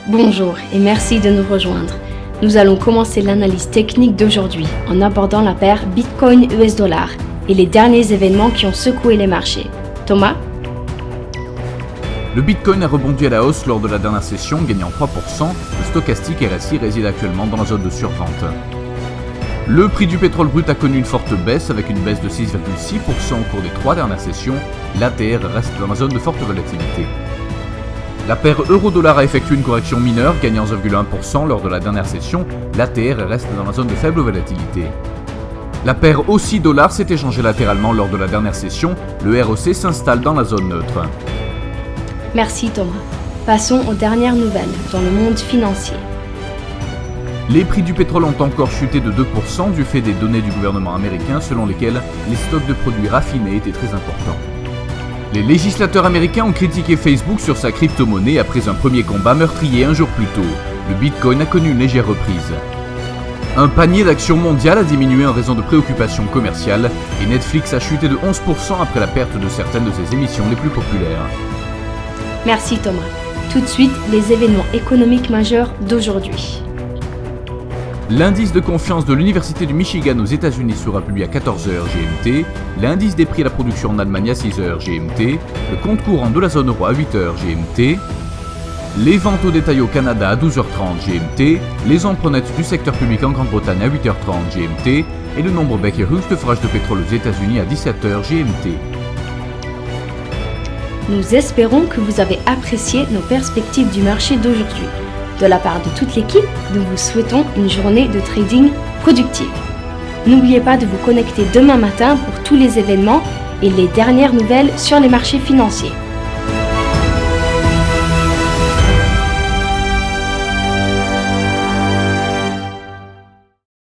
Bonjour et merci de nous rejoindre. Nous allons commencer l'analyse technique d'aujourd'hui en abordant la paire Bitcoin-US$ et les derniers événements qui ont secoué les marchés. Thomas ? Le Bitcoin a rebondi à la hausse lors de la dernière session, gagnant 3%. Le stochastique RSI réside actuellement dans la zone de survente. Le prix du pétrole brut a connu une forte baisse avec une baisse de 6,6% au cours des 3 dernières sessions. L'ATR reste dans la zone de forte volatilité. La paire euro-dollar a effectué une correction mineure, gagnant 0,1% lors de la dernière session. L'ATR reste dans la zone de faible volatilité. La paire Aussie-dollar s'est échangée latéralement lors de la dernière session. Le ROC s'installe dans la zone neutre. Merci Thomas. Passons aux dernières nouvelles dans le monde financier. Les prix du pétrole ont encore chuté de 2% du fait des données du gouvernement américain selon lesquelles les stocks de produits raffinés étaient très importants. Les législateurs américains ont critiqué Facebook sur sa crypto-monnaie après un premier combat meurtrier un jour plus tôt. Le Bitcoin a connu une légère reprise. Un panier d'actions mondiales a diminué en raison de préoccupations commerciales et Netflix a chuté de 11% après la perte de certaines de ses émissions les plus populaires. Merci Thomas. Tout de suite, les événements économiques majeurs d'aujourd'hui. L'indice de confiance de l'Université du Michigan aux États-Unis sera publié à 14h GMT, l'indice des prix à la production en Allemagne à 6h GMT, le compte courant de la zone euro à 8h GMT, les ventes au détail au Canada à 12h30 GMT, les emprunt nets du secteur public en Grande-Bretagne à 8h30 GMT et le nombre Baker Hughes de forage de pétrole aux États-Unis à 17h GMT. Nous espérons que vous avez apprécié nos perspectives du marché d'aujourd'hui. De la part de toute l'équipe, nous vous souhaitons une journée de trading productive. N'oubliez pas de vous connecter demain matin pour tous les événements et les dernières nouvelles sur les marchés financiers.